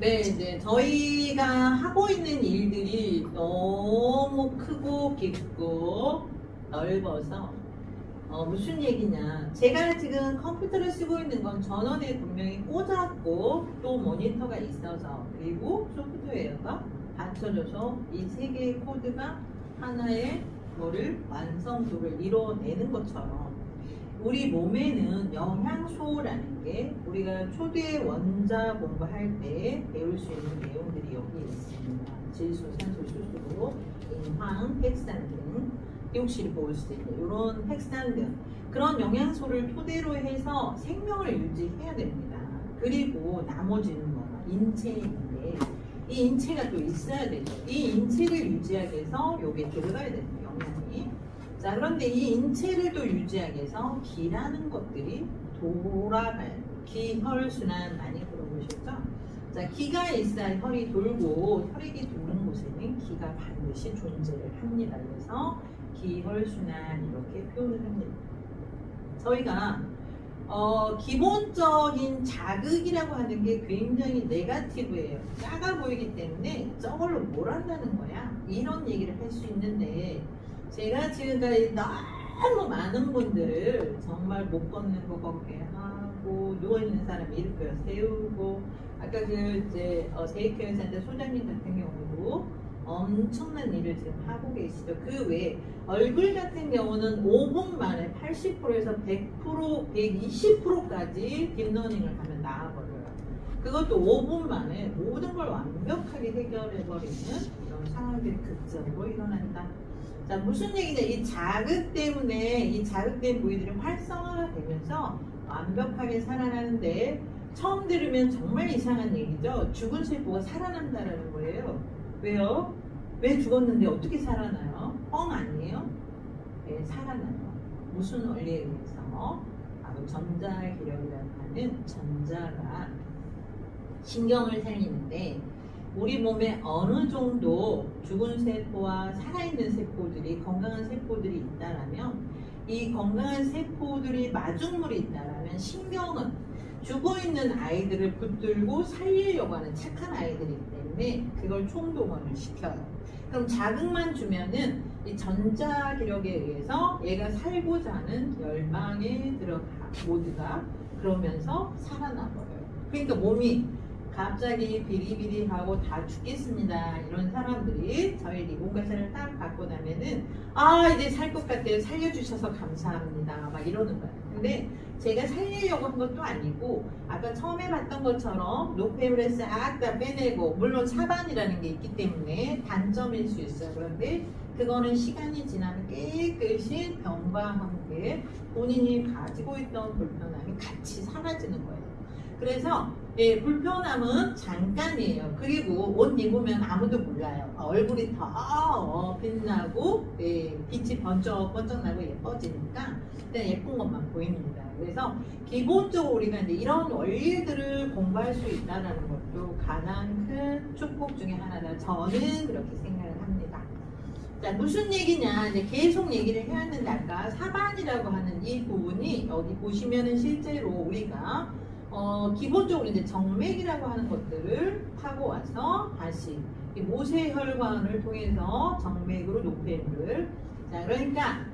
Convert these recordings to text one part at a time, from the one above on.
네, 이제 저희가 하고 있는 일들이 너무 크고 깊고 넓어서 무슨 얘기냐. 제가 지금 컴퓨터를 쓰고 있는 건 전원에 분명히 꽂았고 또 모니터가 있어서 그리고 소프트웨어가 받쳐줘서 이 세 개의 코드가 하나의 뭐를 완성도를 이뤄내는 것처럼 우리 몸에는 영양소라는 게 우리가 초대 원자 공부할 때 배울 수 있는 내용들이 여기 있습니다. 질소, 산소, 수소, 인황, 핵산 등 디옥시를 볼 수 있는 이런 핵산 등 그런 영양소를 토대로 해서 생명을 유지해야 됩니다. 그리고 나머지는 뭐 인체인데 이 인체가 또 있어야 되죠. 이 인체를 유지하기 위해서 여기에 들어가야 되는 영양이. 자, 그런데 이 인체를 또 유지하기 위해서 기라는 것들이 돌아가요. 기혈순환 많이 들어보셨죠? 자, 기가 있어야 혈이 돌고 혈액이 도는 곳에는 기가 반드시 존재를 합니다. 그래서 기혈순환 이렇게 표현을 합니다. 저희가 기본적인 자극이라고 하는 게 굉장히 네거티브예요. 작아 보이기 때문에 저걸로 뭘 한다는 거야? 이런 얘기를 할 수 있는데 제가 지금까지 너무 많은 분들을 정말 못 걷는 거 걷게 하고 누워있는 사람 일으켜 세우고 아까 그 이제 세이크센터 소장님 같은 경우도 엄청난 일을 지금 하고 계시죠. 그 외에 얼굴 같은 경우는 5분 만에 80%에서 100%, 120%까지 딥러닝을 하면 나아버려요. 그것도 5분 만에 모든 걸 완벽하게 해결해버리는 이런 상황들이 극적으로 일어난다. 자, 무슨 얘기냐. 이 자극 때문에 이 자극된 부위들이 활성화가 되면서 완벽하게 살아나는데 처음 들으면 정말 이상한 얘기죠. 죽은 세포가 살아난다라는 거예요. 왜요? 왜 죽었는데 어떻게 살아나요? 뻥 아니에요? 네, 살아나요. 무슨 원리에 의해서? 바로 전자기력이라고 하는 전자가 신경을 살리는데 우리 몸에 어느 정도 죽은 세포와 살아있는 세포들이 건강한 세포들이 있다라면 이 건강한 세포들이 마중물이 있다라면 신경은 죽어있는 아이들을 붙들고 살리려고 하는 착한 아이들이기 때문에 그걸 총동원을 시켜요. 그럼 자극만 주면은 이 전자기력에 의해서 얘가 살고자 하는 열망에 들어가 모두가 그러면서 살아나버려요. 그러니까 몸이 갑자기 비리비리하고 다 죽겠습니다 이런 사람들이 저희 리본가사를 딱 받고 나면은 이제 살 것 같아요, 살려주셔서 감사합니다 막 이러는 거예요. 근데 제가 살리려고 한 것도 아니고 아까 처음에 봤던 것처럼 노폐물을 싹 다 빼내고 물론 사반이라는 게 있기 때문에 단점일 수 있어요. 그런데 그거는 시간이 지나면 깨끗이 병과 함께 본인이 가지고 있던 불편함이 같이 사라지는 거예요. 그래서 불편함은 잠깐이에요. 그리고 옷 입으면 아무도 몰라요. 얼굴이 더 빛나고 빛이 번쩍번쩍 나고 예뻐지니까 일단 예쁜 것만 보입니다. 그래서 기본적으로 우리가 이제 이런 원리들을 공부할 수 있다는 것도 가장 큰 축복 중에 하나다. 저는 그렇게 생각을 합니다. 자, 무슨 얘기냐. 이제 계속 얘기를 해야 하는데 아까 사반이라고 하는 이 부분이 여기 보시면은 실제로 우리가 기본적으로 이제 정맥이라고 하는 것들을 타고 와서 다시 이 모세혈관을 통해서 정맥으로 노폐물을 자, 그러니까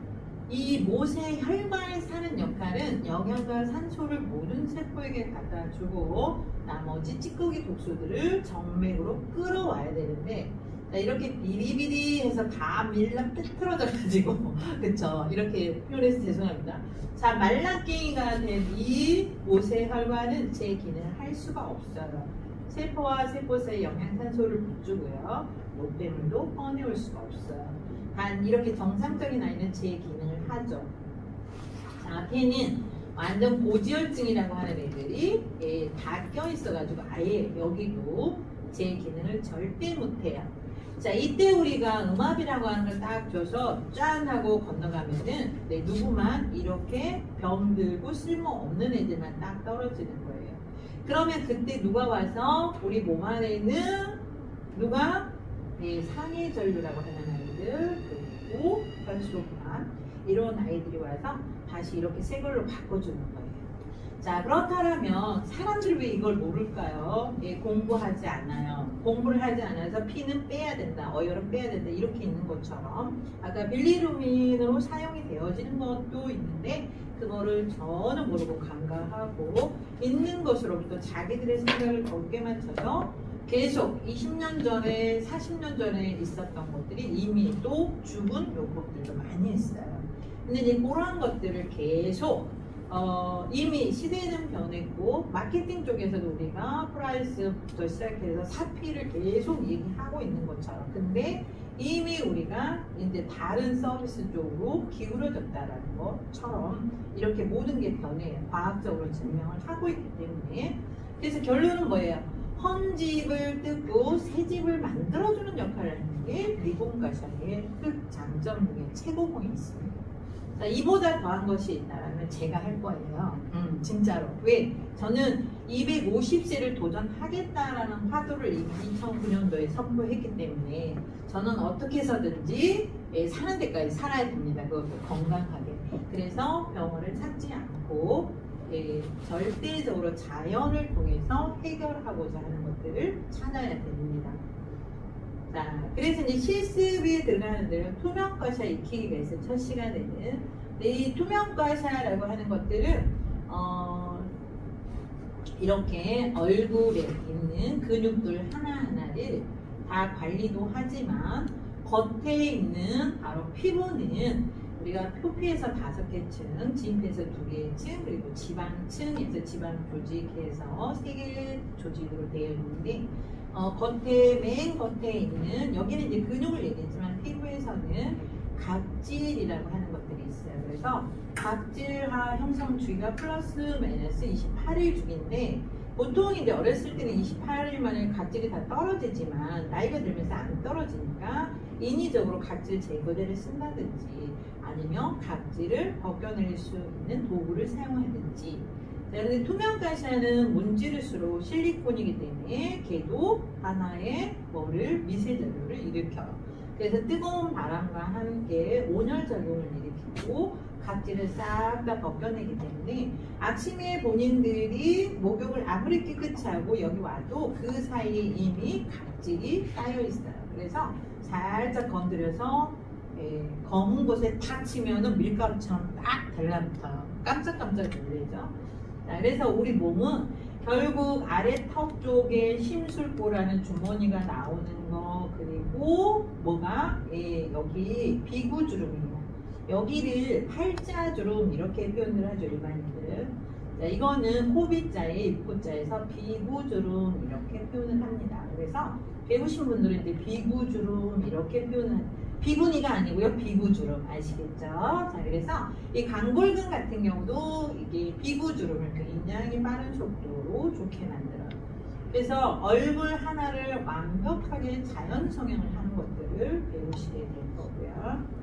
이 모세혈관에 사는 역할은 영양과 산소를 모든 세포에게 갖다 주고 나머지 찌꺼기 독소들을 정맥으로 끌어와야 되는데 자, 이렇게 비리비리해서 다 밀라 삐뚤어져가지고 그쵸 이렇게 표현해서 죄송합니다. 자, 말라깽이가 된 이 모세혈관은 제 기능을 할 수가 없어요. 세포와 세포 사이 영양산소를 붙주고요 노폐물도 꺼내올 수가 없어요. 단 이렇게 정상적인 아이는 제 기능을 하죠. 자, 앞에는 완전 고지혈증이라고 하는 애들이 다 껴있어가지고 아예 여기도 제 기능을 절대 못해요. 자, 이때 우리가 음압이라고 하는 걸 딱 줘서 짠 하고 건너가면은 누구만 이렇게 병들고 쓸모없는 애들만 딱 떨어지는 거예요. 그러면 그때 누가 와서 우리 몸 안에 있는 누가 상해전류라고 하는 아이들 그리고 혈소판 이런 아이들이 와서 다시 이렇게 새 걸로 바꿔주는 거예요. 자, 그렇다면 사람들이 왜 이걸 모를까요? 예, 공부하지 않아요. 공부를 하지 않아서 피는 빼야 된다, 어혈은 빼야 된다, 이렇게 있는 것처럼 아까 빌리루빈으로 사용이 되어지는 것도 있는데 그거를 전혀 모르고 간과하고 있는 것으로부터 자기들의 생각을 거기에 맞춰서 계속 20년 전에 40년 전에 있었던 것들이 이미 또 죽은 요것들도 많이 있어요. 근데 이제 그런 것들을 계속 이미 시대는 변했고 마케팅 쪽에서도 우리가 프라이스부터 시작해서 사피를 계속 얘기하고 있는 것처럼 근데 이미 우리가 이제 다른 서비스 쪽으로 기울어졌다라는 것처럼 이렇게 모든 게 변해요. 과학적으로 증명을 하고 있기 때문에 그래서 결론은 뭐예요? 헌 집을 뜯고 새 집을 만들어주는 역할을 하는 게 리본가샤의 장점 중에 최고봉이 있습니다. 자, 이보다 더한 것이 있다면 제가 할 거예요. 진짜로. 왜? 저는 250세를 도전하겠다라는 화두를 이미 2009년도에 선보했기 때문에 저는 어떻게 해서든지 사는 데까지 살아야 됩니다. 그것도 건강하게. 그래서 병원을 찾지 않고 절대적으로 자연을 통해서 해결하고자 하는 것들을 찾아야 됩니다. 자, 그래서 이제 실습에 들어가는 데는 투명과샤 익히기가 있어요. 첫 시간에는. 이 투명과샤라고 하는 것들은 이렇게 얼굴에 있는 근육들 하나하나를 다 관리도 하지만 겉에 있는 바로 피부는 우리가 표피에서 5개 층, 진피에서 2개 층, 그리고 지방층에서 지방 조직에서 3개 조직으로 되어 있는데 맨 겉에 있는 여기는 이제 근육을 얘기했지만 피부에서는 각질이라고 하는 것들이 있어요. 그래서 각질화 형성 주기가 플러스 마이너스 28일 주기인데 보통 이제 어렸을 때는 28일 만에 각질이 다 떨어지지만 나이가 들면서 안 떨어지니까 인위적으로 각질 제거제를 쓴다든지 아니면 각질을 벗겨낼 수 있는 도구를 사용하든지. 자, 근데 투명가샤는 문지를수록 실리콘이기 때문에 걔도 하나의 미세작용을 일으켜요. 그래서 뜨거운 바람과 함께 온열작용을 일으키고 각질을 싹 다 벗겨내기 때문에 아침에 본인들이 목욕을 아무리 깨끗이 하고 여기 와도 그 사이에 이미 각질이 쌓여 있어요. 그래서 살짝 건드려서 검은 곳에 탁 치면은 밀가루처럼 딱 달라붙어요. 깜짝깜짝 놀라죠. 자, 그래서 우리 몸은 결국 아래 턱 쪽에 심술보라는 주머니가 나오는 거 그리고 뭐가 여기 비구주름이에요. 여기를 팔자주름 이렇게 표현을 하죠 일반인들은. 자, 이거는 호비자에 입구자에서 비구주름 이렇게 표현을 합니다. 그래서 배우신 분들은 이제 비구주름 이렇게 표현을 비구니가 아니고요 비구주름 아시겠죠? 자, 그래서 이 강골근 같은 경우도 이게 비구주름을 굉장히 빠른 속도로 좋게 만들어요. 그래서 얼굴 하나를 완벽하게 자연 성형을 하는 것들을 배우시게 될 거고요.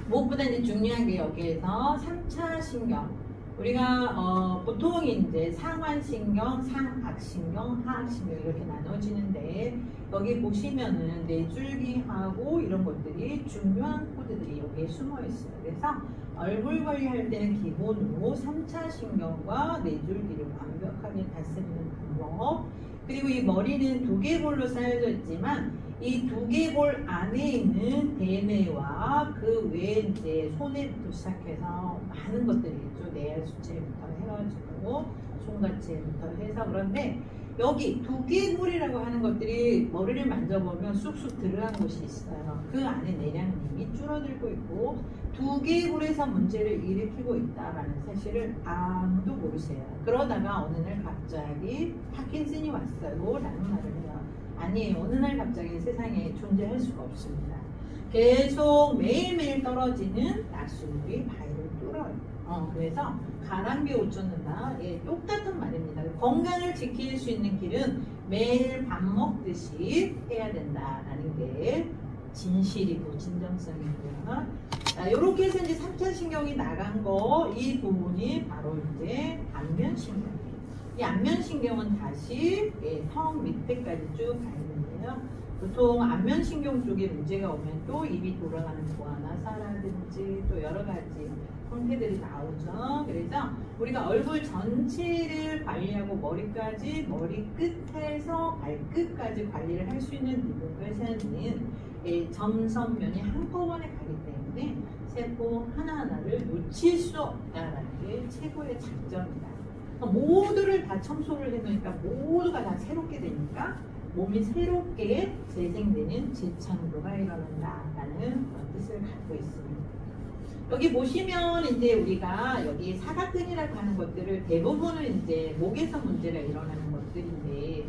무엇보다 이제 중요한 게 여기에서 3차 신경 우리가 보통 이제 상완신경, 상악신경, 하악신경 이렇게 나눠지는데 여기 보시면은 뇌줄기하고 이런 것들이 중요한 코드들이 여기에 숨어 있어요. 그래서 얼굴 관리할 때는 기본으로 3차 신경과 뇌줄기를 완벽하게 다스리는 방법 그리고 이 머리는 두개골로 쌓여져 있지만 이 두개골 안에 있는 대뇌와 그 외에 이제 손에부터 시작해서 많은 것들이 있죠. 내알수체부터 해가지고 손가체부터 해서 그런데 여기 두개골이라고 하는 것들이 머리를 만져보면 쑥쑥 들어간 곳이 있어요. 그 안에 내량님이 줄어들고 있고 두개골에서 문제를 일으키고 있다라는 사실을 아무도 모르세요. 그러다가 어느 날 갑자기 파킨슨이 왔어요 라는 말을 해요. 아니에요. 어느 날 갑자기 세상에 존재할 수가 없습니다. 계속 매일매일 떨어지는 낙수물이 바위를 뚫어요. 그래서 가랑비에 옷 젖는다. 똑같은 말입니다. 건강을 지킬 수 있는 길은 매일 밥 먹듯이 해야 된다라는 게 진실이고 진정성이고요. 자, 이렇게 해서 이제 3차 신경이 나간 거, 이 부분이 바로 이제 안면신경이에요. 이 안면신경은 다시 턱 밑에까지 쭉 가 있는데요. 보통 안면신경 쪽에 문제가 오면 또 입이 돌아가는 보아나사라든지 또 여러 가지 형태들이 나오죠. 그래서 우리가 얼굴 전체를 관리하고 머리까지, 머리 끝에서 발끝까지 관리를 할 수 있는 부분까지는 점선면이 한꺼번에 가기 때문에 세포 하나하나를 놓칠 수 없다라는 게 최고의 장점이다. 모두를 다 청소를 해놓으니까 모두가 다 새롭게 되니까 몸이 새롭게 재생되는 재창조가 일어난다라는 그런 뜻을 갖고 있습니다. 여기 보시면 이제 우리가 여기 사각근이라고 하는 것들을 대부분은 이제 목에서 문제가 일어나는 것들인데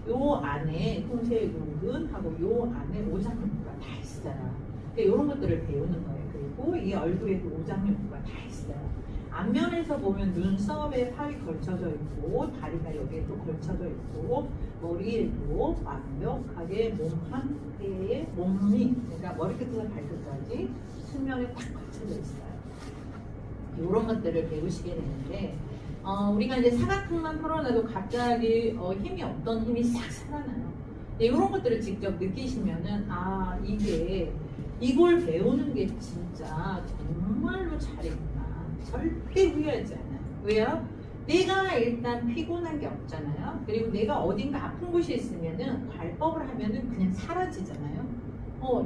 요 안에 홍쇄근하고 요 안에 오장육부가 다 있어요. 이런 것들을 배우는 거예요. 그리고 이 얼굴에도 오장육부가 다 있어요. 앞면에서 보면 눈썹에 팔이 걸쳐져 있고 다리가 여기에 또 걸쳐져 있고 머리에도 완벽하게 몸 한개의 몸이 그러니까 머리끝에서 발끝까지 수면에 딱 걸쳐져 있어요. 이런 것들을 배우시게 되는데 우리가 이제 사각형만 풀어놔도 갑자기 힘이 없던 힘이 싹 살아나요. 이런 것들을 직접 느끼시면은 아 이게 이걸 배우는 게 진짜 정말로 잘했구나. 절대 후회하지 않아요. 왜요? 내가 일단 피곤한 게 없잖아요. 그리고 내가 어딘가 아픈 곳이 있으면은 발법을 하면은 그냥 사라지잖아요.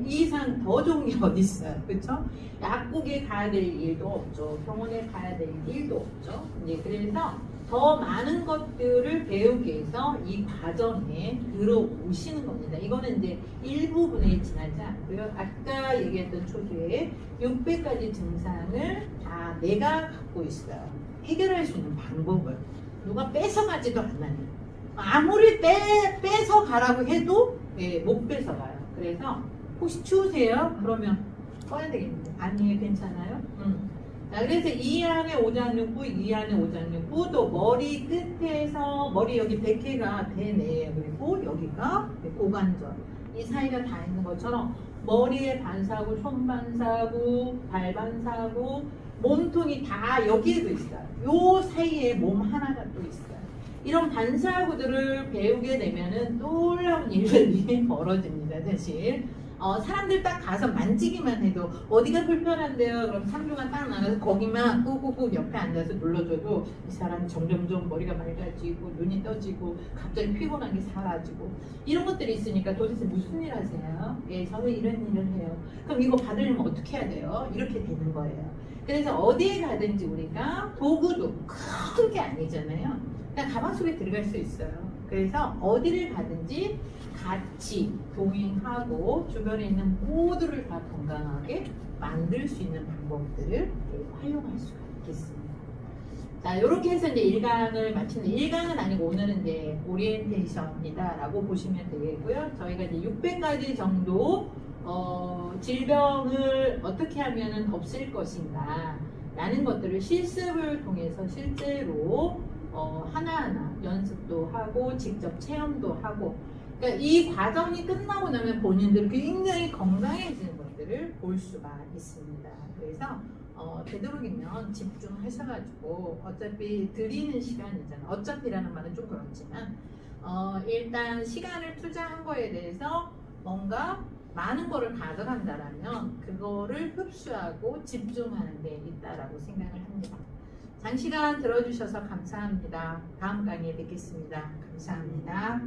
이 이상 더 좋은 게 어디 있어요, 그렇죠? 약국에 가야 될 일도 없죠. 병원에 가야 될 일도 없죠. 이제 그래서 더 많은 것들을 배우기 위해서 이 과정에 들어오시는 겁니다. 이거는 이제 일부분에 지나지 않고요. 아까 얘기했던 초두에 600가지 증상을 다 내가 갖고 있어요. 해결할 수 있는 방법을 누가 뺏어가지도 않아요. 아무리 뺏어 가라고 해도 못 뺏어 가요. 그래서 혹시 추우세요? 그러면 꺼야 되겠는데 아니에요, 괜찮아요? 자, 그래서 이 안에 오장육부, 이 안에 오장육부, 또 머리 끝에서 머리 여기 백회가 되네요. 그리고 여기가 고관절, 이 사이가 다 있는 것처럼 머리에 반사구, 손 반사구, 발 반사구, 몸통이 다 여기에도 있어요. 요 사이에 몸 하나가 또 있어요. 이런 반사구들을 배우게 되면은 놀라운 일들이 벌어집니다, 사실. 사람들 딱 가서 만지기만 해도 어디가 불편한데요? 그럼 상주가 딱 나가서 거기만 꾹꾹꾹 옆에 앉아서 눌러줘도 이 사람 점점점 머리가 맑아지고 눈이 떠지고 갑자기 피곤한 게 사라지고 이런 것들이 있으니까 도대체 무슨 일 하세요? 예, 저는 이런 일을 해요. 그럼 이거 받으려면 어떻게 해야 돼요? 이렇게 되는 거예요. 그래서 어디에 가든지 우리가 도구도 큰 게 아니잖아요. 그냥 가방 속에 들어갈 수 있어요. 그래서 어디를 가든지 같이 동행하고 주변에 있는 모두를 다 건강하게 만들 수 있는 방법들을 활용할 수가 있겠습니다. 자, 이렇게 해서 이제 1강을 마치는 1강은 아니고 오늘은 이제 오리엔테이션이다라고 보시면 되겠고요. 저희가 이제 600가지 정도 질병을 어떻게 하면 없앨 것인가 라는 것들을 실습을 통해서 실제로 하나하나 연습도 하고 직접 체험도 하고 그러니까 이 과정이 끝나고 나면 본인들 굉장히 건강해지는 것들을 볼 수가 있습니다. 그래서 되도록이면 집중하셔가지고 어차피 드리는 시간이잖아요. 어차피라는 말은 좀 그렇지만 일단 시간을 투자한 거에 대해서 뭔가 많은 거를 가져간다라면 그거를 흡수하고 집중하는 데 있다라고 생각을 합니다. 장시간 들어주셔서 감사합니다. 다음 강의에 뵙겠습니다. 감사합니다.